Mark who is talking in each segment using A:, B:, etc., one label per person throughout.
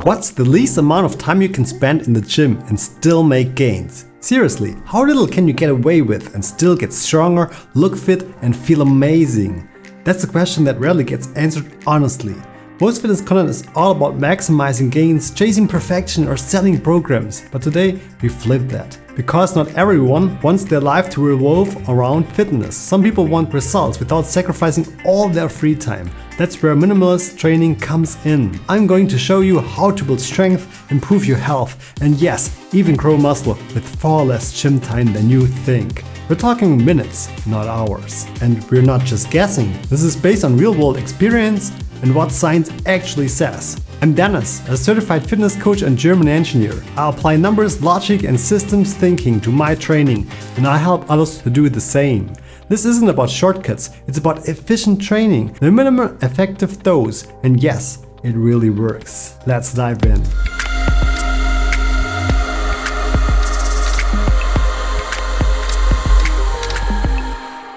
A: What's the least amount of time you can spend in the gym and still make gains? Seriously, how little can you get away with and still get stronger, look fit and feel amazing? That's a question that rarely gets answered honestly. Most fitness content is all about maximizing gains, chasing perfection or selling programs. But today we flip that. Because not everyone wants their life to revolve around fitness. Some people want results without sacrificing all their free time. That's where minimalist training comes in. I'm going to show you how to build strength, improve your health, and yes, even grow muscle with far less gym time than you think. We're talking minutes, not hours. And we're not just guessing. This is based on real-world experience and what science actually says. I'm Denis, a certified fitness coach and German engineer. I apply numbers, logic and systems thinking to my training, and I help others to do the same. This isn't about shortcuts, it's about efficient training, the minimum effective dose, and yes, it really works. Let's dive in.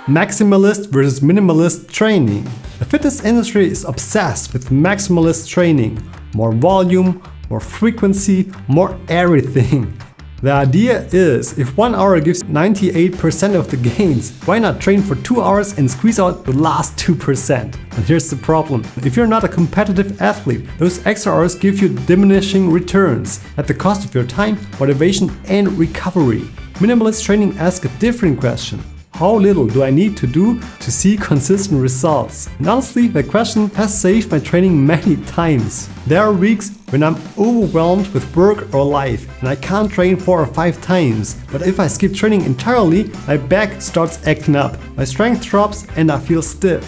A: Maximalist versus minimalist training. The fitness industry is obsessed with maximalist training. More volume, more frequency, more everything. The idea is, if 1 hour gives 98% of the gains, why not train for 2 hours and squeeze out the last 2%? And here's the problem. If you're not a competitive athlete, those extra hours give you diminishing returns at the cost of your time, motivation and recovery. Minimalist training asks a different question. How little do I need to do to see consistent results? And honestly, that question has saved my training many times. There are weeks when I'm overwhelmed with work or life and I can't train 4 or 5 times. But if I skip training entirely, my back starts acting up, my strength drops and I feel stiff.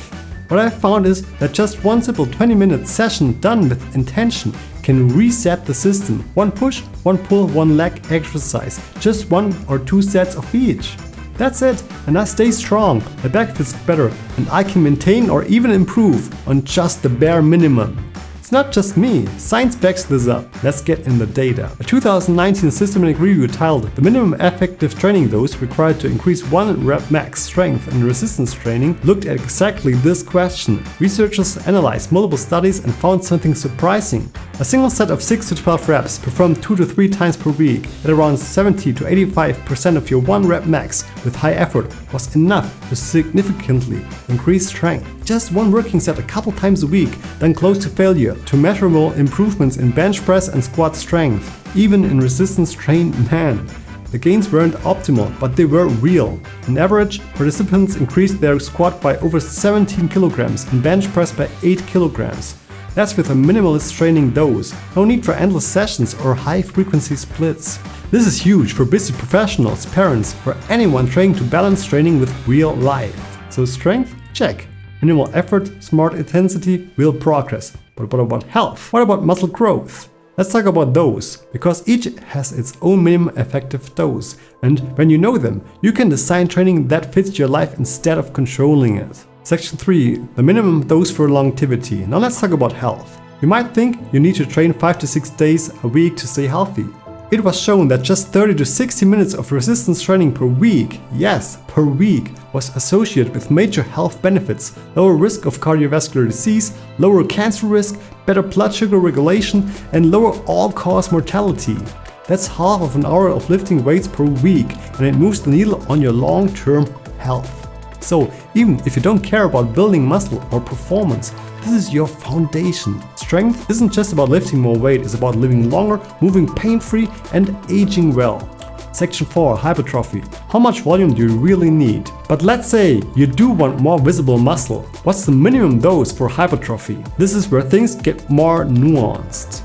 A: What I found is that just one simple 20-minute session done with intention can reset the system. One push, one pull, one leg exercise. Just 1 or 2 sets of each. That's it, and I stay strong, my back feels better, and I can maintain or even improve on just the bare minimum. It's not just me, science backs this up. Let's get in the data. A 2019 systematic review titled "The Minimum Effective Training Dose Required to Increase 1 Rep Max Strength in Resistance Training" looked at exactly this question. Researchers analyzed multiple studies and found something surprising. A single set of 6 to 12 reps performed 2 to 3 times per week at around 70 to 85% of your 1 rep max with high effort was enough to significantly increase strength. Just one working set a couple times a week, then close to failure, to measurable improvements in bench press and squat strength, even in resistance-trained men. The gains weren't optimal, but they were real. On average, participants increased their squat by over 17 kilograms and bench press by 8 kilograms. That's with a minimalist training dose. No need for endless sessions or high-frequency splits. This is huge for busy professionals, parents, or anyone trying to balance training with real life. So strength? Check. Minimal effort, smart intensity, real progress. But what about health? What about muscle growth? Let's talk about those, because each has its own minimum effective dose. And when you know them, you can design training that fits your life instead of controlling it. Section 3. The minimum dose for longevity. Now let's talk about health. You might think you need to train 5 to 6 days a week to stay healthy. It was shown that just 30 to 60 minutes of resistance training per week, yes, per week, was associated with major health benefits, lower risk of cardiovascular disease, lower cancer risk, better blood sugar regulation, and lower all-cause mortality. That's half of an hour of lifting weights per week, and it moves the needle on your long-term health. So, even if you don't care about building muscle or performance, this is your foundation. Strength isn't just about lifting more weight, it's about living longer, moving pain-free, and aging well. Section 4. Hypertrophy. How much volume do you really need? But let's say you do want more visible muscle. What's the minimum dose for hypertrophy? This is where things get more nuanced.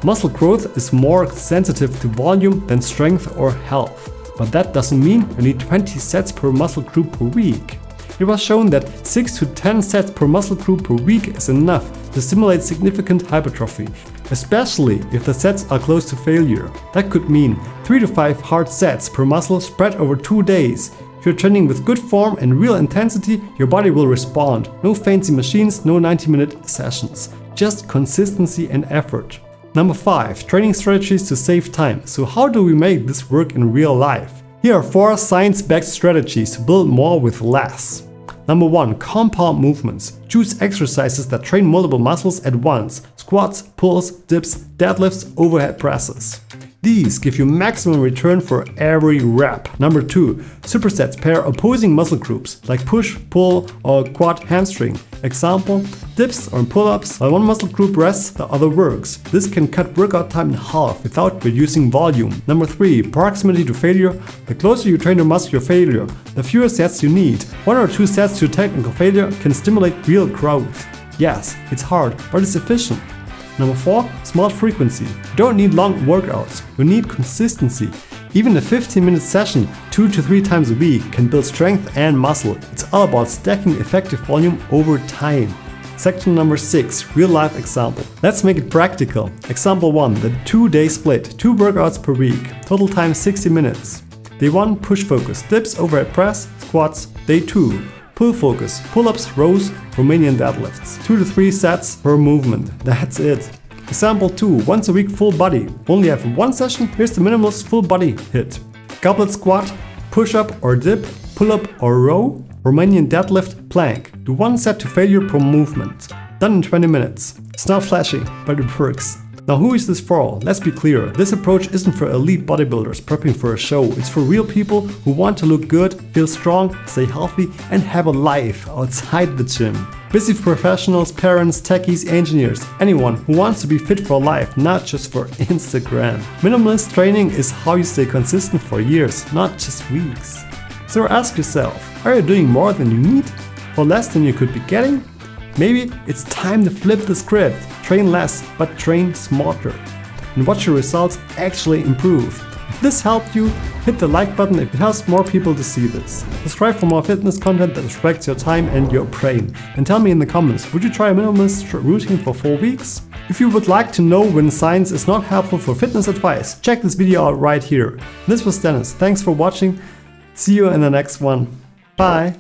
A: Muscle growth is more sensitive to volume than strength or health. But that doesn't mean you need 20 sets per muscle group per week. It was shown that 6 to 10 sets per muscle group per week is enough to stimulate significant hypertrophy, especially if the sets are close to failure. That could mean 3 to 5 hard sets per muscle spread over 2 days. If you're training with good form and real intensity, your body will respond. No fancy machines, no 90-minute sessions. Just consistency and effort. Number 5. Training strategies to save time. So how do we make this work in real life? Here are 4 science-backed strategies to build more with less. Number 1. Compound movements. Choose exercises that train multiple muscles at once. Squats, pulls, dips, deadlifts, overhead presses. These give you maximum return for every rep. Number 2. Supersets pair opposing muscle groups like push, pull, or quad hamstring. Example, dips or pull-ups. While one muscle group rests, the other works. This can cut workout time in half without reducing volume. Number 3. Proximity to failure. The closer you train your muscle to failure, the fewer sets you need. 1 or 2 sets to technical failure can stimulate real growth. Yes, it's hard, but it's efficient. Number 4. Smart frequency. You don't need long workouts, you need consistency. Even a 15-minute session 2 to 3 times a week can build strength and muscle. It's all about stacking effective volume over time. Section number 6. Real life example. Let's make it practical. Example 1. The 2-day split. 2 workouts per week. Total time 60 minutes. Day 1. Push focus. Dips, overhead press, squats. Day 2. Pull focus, pull-ups, rows, Romanian deadlifts. 2 to 3 sets per movement. That's it. Example 2. Once a week full body. Only have 1 session, here's the minimalist full body hit. Goblet squat, push-up or dip, pull-up or row, Romanian deadlift, plank. Do 1 set to failure per movement. Done in 20 minutes. It's not flashy, but it works. Now who is this for? Let's be clear, this approach isn't for elite bodybuilders prepping for a show, it's for real people who want to look good, feel strong, stay healthy and have a life outside the gym. Busy professionals, parents, techies, engineers, anyone who wants to be fit for life, not just for Instagram. Minimalist training is how you stay consistent for years, not just weeks. So ask yourself, are you doing more than you need? Or less than you could be getting? Maybe it's time to flip the script. Train less, but train smarter. And watch your results actually improve. If this helped you, hit the like button if it helps more people to see this. Subscribe for more fitness content that respects your time and your brain. And tell me in the comments, would you try a minimalist routine for 4 weeks? If you would like to know when science is not helpful for fitness advice, check this video out right here. This was Dennis. Thanks for watching. See you in the next one. Bye.